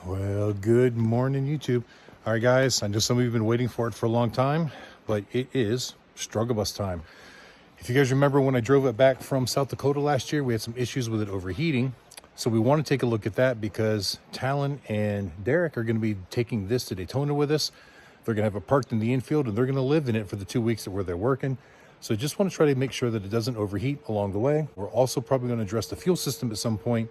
Well, good morning, YouTube. All right, guys, I know some of you have been waiting for it for a long time, but it is struggle bus time. If you guys remember when I drove it back from South Dakota last year, we had some issues with it overheating. So we want to take a look at that because Talon and Derek are going to be taking this to Daytona with us. They're going to have it parked in the infield and they're going to live in it for the 2 weeks that where they're working. So just want to try to make sure that it doesn't overheat along the way. We're also probably going to address the fuel system at some point.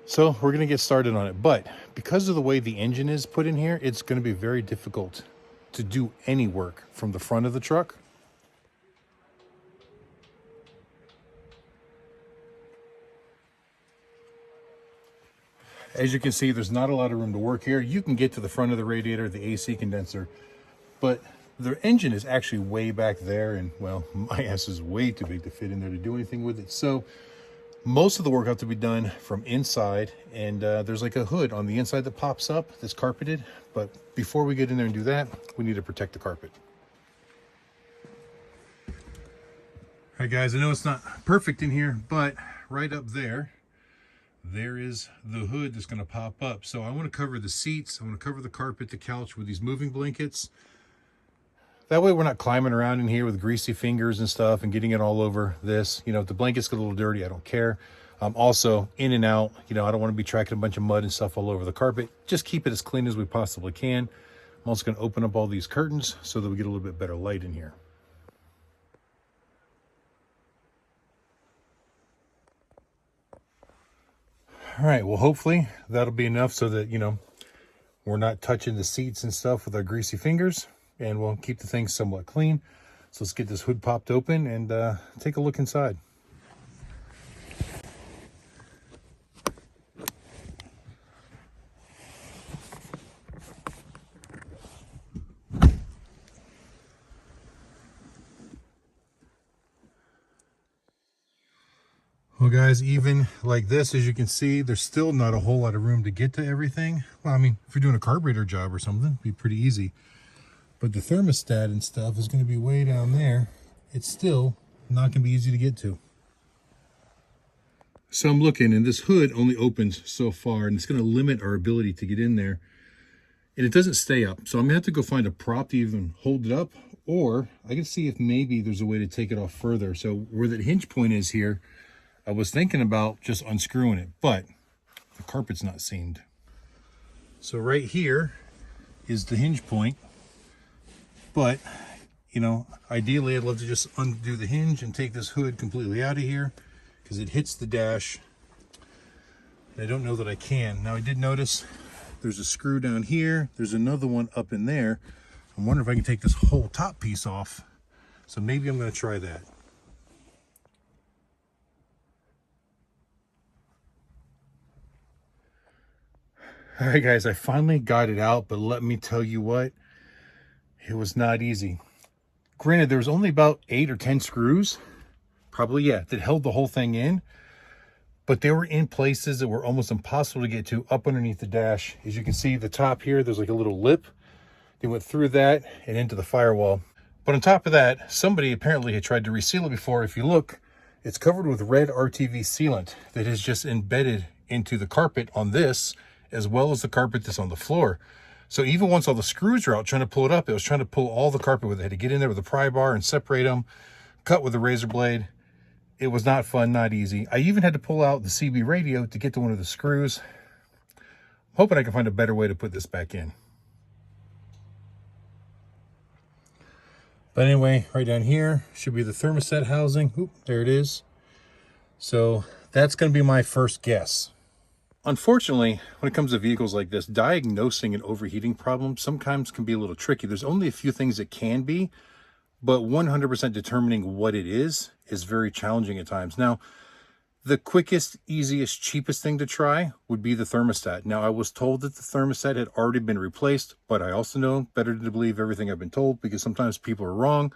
So we're going to get started on it, but because of the way the engine is put in here, it's going to be very difficult to do any work from the front of the truck. As you can see, there's not a lot of room to work here. You can get to the front of the radiator, the AC condenser, but the engine is actually way back there, and well, my ass is way too big to fit in there to do anything with it. So most of the work has to be done from inside, and there's like a hood on the inside that pops up that's carpeted. But before we get in there and do that, we need to protect the carpet. All right, guys, I know it's not perfect in here, but right up there, there is the hood that's going to pop up. So I want to cover the seats. I want to cover the carpet, the couch with these moving blankets. That way we're not climbing around in here with greasy fingers and stuff and getting it all over this. You know, if the blankets get a little dirty, I don't care. Also, in and out, you know, I don't want to be tracking a bunch of mud and stuff all over the carpet. Just keep it as clean as we possibly can. I'm also going to open up all these curtains so that we get a little bit better light in here. All right, well, hopefully that'll be enough so that, you know, we're not touching the seats and stuff with our greasy fingers. And we'll keep the thing somewhat clean. So let's get this hood popped open and take a look inside. Well, guys, even like this, as you can see, there's still not a whole lot of room to get to everything. Well, I mean, if you're doing a carburetor job or something, it'd be pretty easy. But the thermostat and stuff is going to be way down there. It's still not going to be easy to get to. So I'm looking, and this hood only opens so far, and it's going to limit our ability to get in there. And it doesn't stay up. So I'm going to have to go find a prop to even hold it up, or I can see if maybe there's a way to take it off further. So where that hinge point is here, I was thinking about just unscrewing it, but the carpet's not seamed. So right here is the hinge point. But, you know, ideally I'd love to just undo the hinge and take this hood completely out of here because it hits the dash. And I don't know that I can. Now I did notice there's a screw down here. There's another one up in there. I'm wondering if I can take this whole top piece off. So maybe I'm going to try that. All right, guys, I finally got it out, but let me tell you what. It was not easy. Granted, there was only about 8 or 10 screws, probably, yeah, that held the whole thing in. But they were in places that were almost impossible to get to up underneath the dash. As you can see, the top here, there's like a little lip. They went through that and into the firewall. But on top of that, somebody apparently had tried to reseal it before. If you look, it's covered with red RTV sealant that is just embedded into the carpet on this, as well as the carpet that's on the floor. So even once all the screws are out trying to pull it up, it was trying to pull all the carpet with it. I had to get in there with a pry bar and separate them, cut with a razor blade. It was not fun, not easy. I even had to pull out the CB radio to get to one of the screws. I'm hoping I can find a better way to put this back in. But anyway, right down here should be the thermostat housing. Oop, there it is. So that's going to be my first guess. Unfortunately, when it comes to vehicles like this, diagnosing an overheating problem sometimes can be a little tricky. There's only a few things it can be, but 100% determining what it is very challenging at times. Now, the quickest, easiest, cheapest thing to try would be the thermostat. Now, I was told that the thermostat had already been replaced, but I also know better to believe everything I've been told because sometimes people are wrong.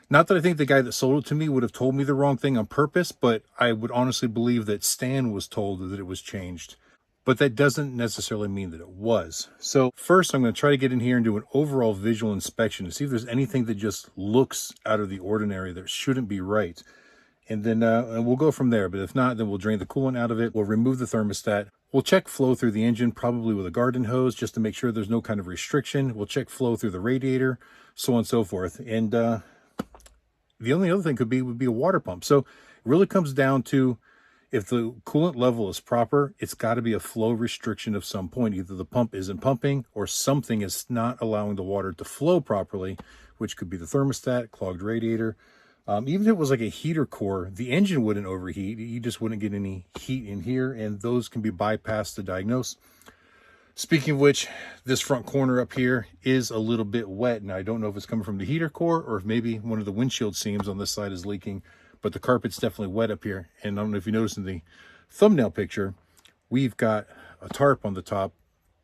Not that I think the guy that sold it to me would have told me the wrong thing on purpose, but I would honestly believe that Stan was told that it was changed. But that doesn't necessarily mean that it was. So first, I'm going to try to get in here and do an overall visual inspection to see if there's anything that just looks out of the ordinary that shouldn't be right. And then we'll go from there. But if not, then we'll drain the coolant out of it. We'll remove the thermostat. We'll check flow through the engine, probably with a garden hose, just to make sure there's no kind of restriction. We'll check flow through the radiator, so on and so forth. And the only other thing would be a water pump. So it really comes down to, if the coolant level is proper, it's got to be a flow restriction of some point. Either the pump isn't pumping or something is not allowing the water to flow properly, which could be the thermostat, clogged radiator. Even if it was like a heater core, the engine wouldn't overheat. You just wouldn't get any heat in here, and those can be bypassed to diagnose. Speaking of which, this front corner up here is a little bit wet, and I don't know if it's coming from the heater core or if maybe one of the windshield seams on this side is leaking, but the carpet's definitely wet up here. And I don't know if you noticed in the thumbnail picture, we've got a tarp on the top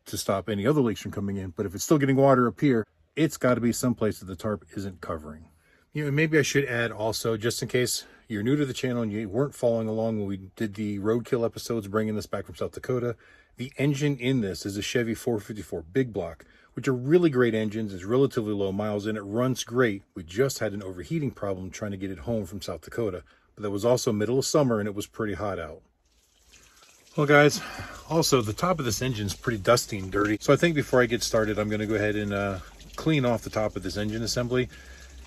to stop any other leaks from coming in, but if it's still getting water up here, it's got to be someplace that the tarp isn't covering. You know, maybe I should add also, just in case you're new to the channel and you weren't following along when we did the roadkill episodes, bringing this back from South Dakota, the engine in this is a Chevy 454 big block, which are really great engines. It's relatively low miles and it runs great. We just had an overheating problem trying to get it home from South Dakota, but that was also middle of summer and it was pretty hot out. Well guys, also the top of this engine is pretty dusty and dirty. So I think before I get started, I'm going to go ahead and clean off the top of this engine assembly,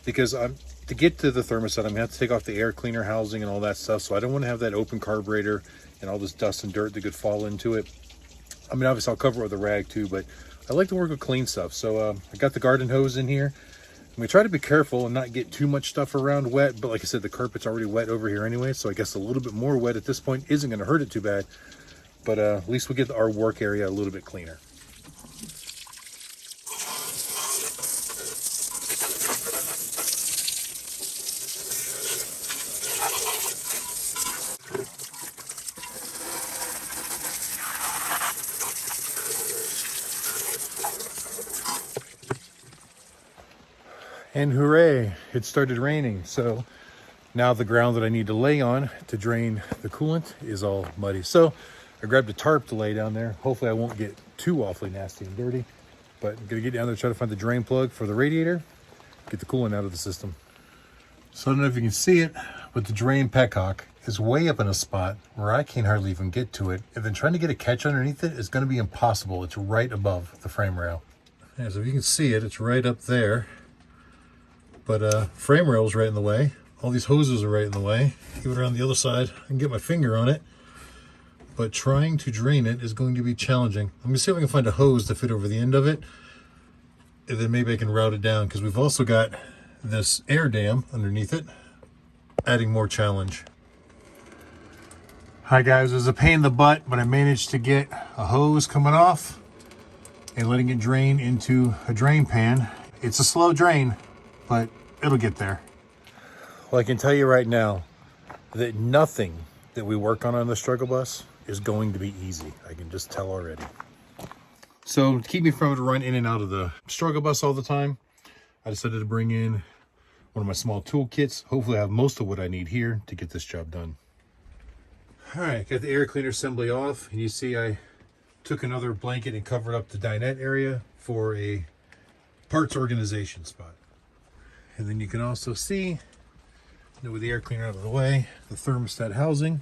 because to get to the thermostat, I'm going to have to take off the air cleaner housing and all that stuff. So I don't want to have that open carburetor and all this dust and dirt that could fall into it. I mean, obviously I'll cover it with a rag too, but I like to work with clean stuff. So I got the garden hose in here. I'm going to try to be careful and not get too much stuff around wet. But like I said, the carpet's already wet over here anyway. So I guess a little bit more wet at this point isn't going to hurt it too bad. But at least we'll get our work area a little bit cleaner. And hooray, it started raining. So now the ground that I need to lay on to drain the coolant is all muddy. So I grabbed a tarp to lay down there. Hopefully I won't get too awfully nasty and dirty, but I'm gonna get down there, try to find the drain plug for the radiator, get the coolant out of the system. So I don't know if you can see it, but the drain petcock is way up in a spot where I can't hardly even get to it. And then trying to get a catch underneath it is gonna be impossible. It's right above the frame rail. Yeah, so if you can see it, it's right up there. But frame rail is right in the way. All these hoses are right in the way. Even around the other side, I can get my finger on it. But trying to drain it is going to be challenging. Let me see if I can find a hose to fit over the end of it. And then maybe I can route it down, because we've also got this air dam underneath it, adding more challenge. Hi guys, it was a pain in the butt, but I managed to get a hose coming off and letting it drain into a drain pan. It's a slow drain, but it'll get there. Well, I can tell you right now that nothing that we work on the struggle bus is going to be easy. I can just tell already. So to keep me from having to run in and out of the struggle bus all the time, I decided to bring in one of my small tool kits. Hopefully I have most of what I need here to get this job done. All right, got the air cleaner assembly off, and you see I took another blanket and covered up the dinette area for a parts organization spot. And then you can also see, with the air cleaner out of the way, the thermostat housing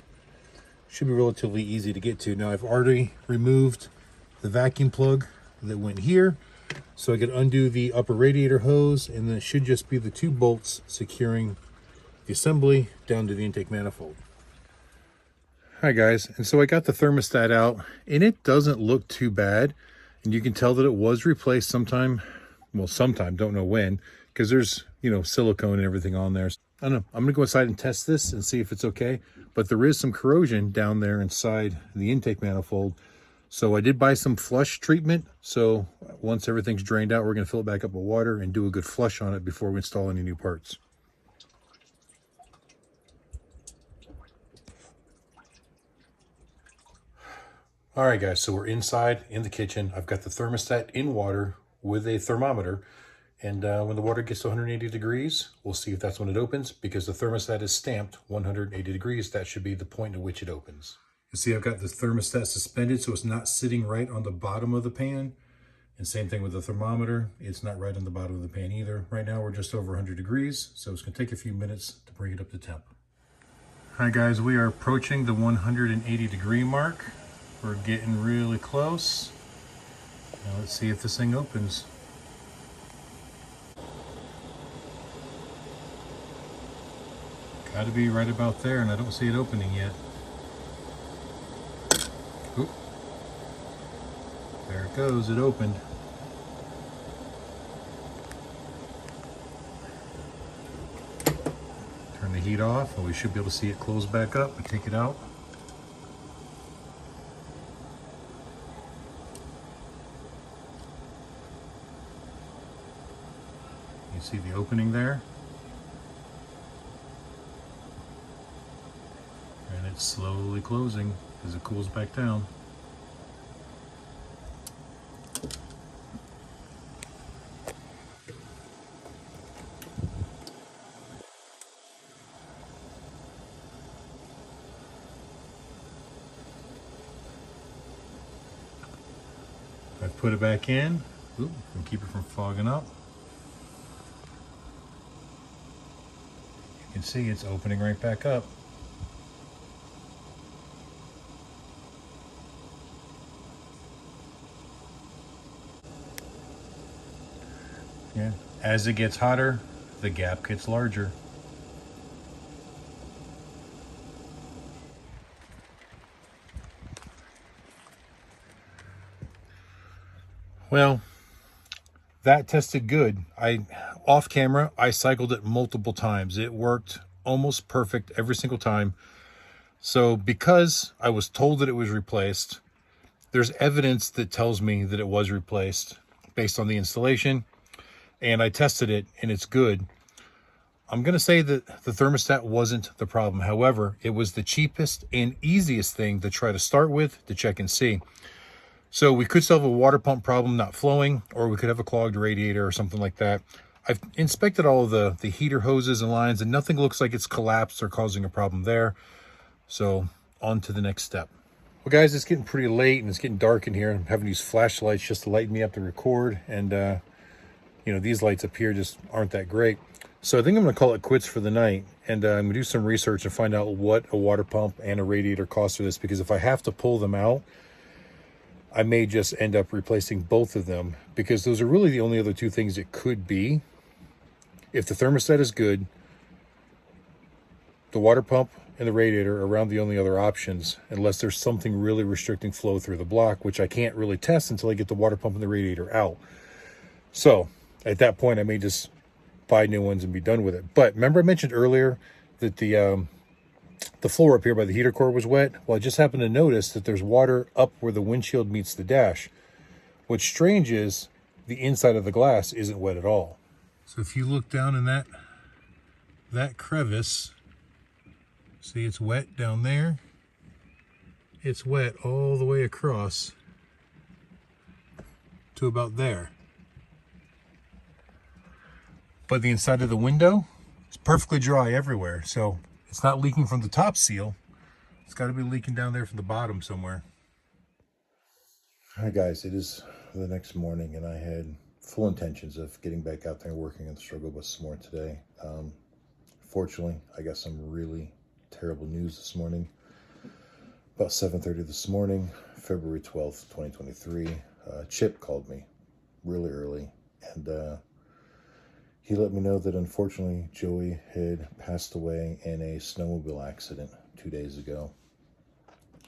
should be relatively easy to get to. Now I've already removed the vacuum plug that went here, so I can undo the upper radiator hose, and then it should just be the two bolts securing the assembly down to the intake manifold. Hi guys, and so I got the thermostat out, and it doesn't look too bad, and you can tell that it was replaced sometime, don't know when, because there's, silicone and everything on there. I don't know, I'm gonna go inside and test this and see if it's okay, but there is some corrosion down there inside the intake manifold. So I did buy some flush treatment, so once everything's drained out, we're gonna fill it back up with water and do a good flush on it before we install any new parts. All right guys, so we're inside in the kitchen. I've got the thermostat in water with a thermometer, and when the water gets to 180 degrees, we'll see if that's when it opens, because the thermostat is stamped 180 degrees. That should be the point at which it opens. You see I've got the thermostat suspended, so it's not sitting right on the bottom of the pan. And same thing with the thermometer. It's not right on the bottom of the pan either. Right now we're just over 100 degrees, so it's gonna take a few minutes to bring it up to temp. All right guys, we are approaching the 180 degree mark. We're getting really close. Now let's see if this thing opens. Got to be right about there, and I don't see it opening yet. Oop. There it goes, it opened. Turn the heat off, and we should be able to see it close back up. We take it out. You see the opening there? And it's slowly closing as it cools back down. I've put it back in. Ooh, and keep it from fogging up. You can see it's opening right back up. Yeah, as it gets hotter, the gap gets larger. Well, that tested good. Off camera, I cycled it multiple times. It worked almost perfect every single time. So because I was told that it was replaced, there's evidence that tells me that it was replaced based on the installation, and I tested it and it's good. I'm going to say that the thermostat wasn't the problem. However, it was the cheapest and easiest thing to try to start with to check and see. So we could still have a water pump problem not flowing, or we could have a clogged radiator or something like that. I've inspected all of the heater hoses and lines, and nothing looks like it's collapsed or causing a problem there. So on to the next step. Well, guys, it's getting pretty late and it's getting dark in here. I'm having to use flashlights just to lighten me up to record. And, you know, these lights up here just aren't that great. So I think I'm going to call it quits for the night. And I'm going to do some research and find out what a water pump and a radiator cost for this. Because if I have to pull them out, I may just end up replacing both of them, because those are really the only other two things it could be. If the thermostat is good, the water pump and the radiator are around the only other options, unless there's something really restricting flow through the block, which I can't really test until I get the water pump and the radiator out. So at that point, I may just buy new ones and be done with it. But remember I mentioned earlier that the floor up here by the heater core was wet? Well, I just happened to notice that there's water up where the windshield meets the dash. What's strange is the inside of the glass isn't wet at all. So if you look down in that crevice, see it's wet down there? It's wet all the way across to about there. But the inside of the window is perfectly dry everywhere. So it's not leaking from the top seal. It's got to be leaking down there from the bottom somewhere. Hi guys, it is the next morning and I had full intentions of getting back out there and working on the struggle bus some more today. Fortunately, I got some really terrible news this morning. About 7:30 this morning, February 12th, 2023, Chip called me really early, and he let me know that unfortunately Joey had passed away in a snowmobile accident 2 days ago.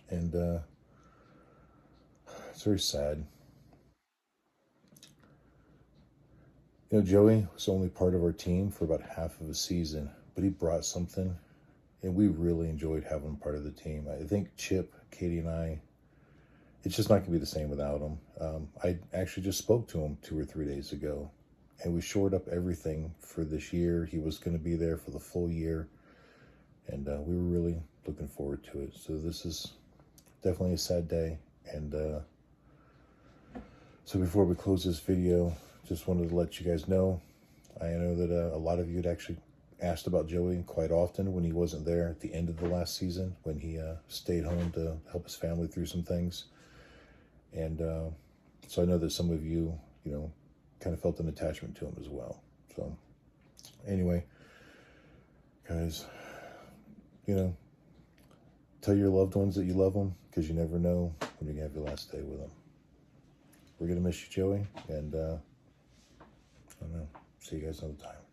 And it's very sad. You know, Joey was only part of our team for about half of a season, but he brought something, and we really enjoyed having him part of the team. I think Chip, Katie, and I, it's just not going to be the same without him. I actually just spoke to him 2 or 3 days ago, and we shored up everything for this year. He was going to be there for the full year, and we were really looking forward to it. So this is definitely a sad day. And so before we close this video, just wanted to let you guys know, I know that a lot of you had actually asked about Joey quite often when he wasn't there at the end of the last season, when he stayed home to help his family through some things. And so I know that some of you, you know, kind of felt an attachment to him as well. So anyway, guys, you know, tell your loved ones that you love them, because you never know when when you're going to have your last day with him. We're going to miss you, Joey, and I don't know. See you guys another time.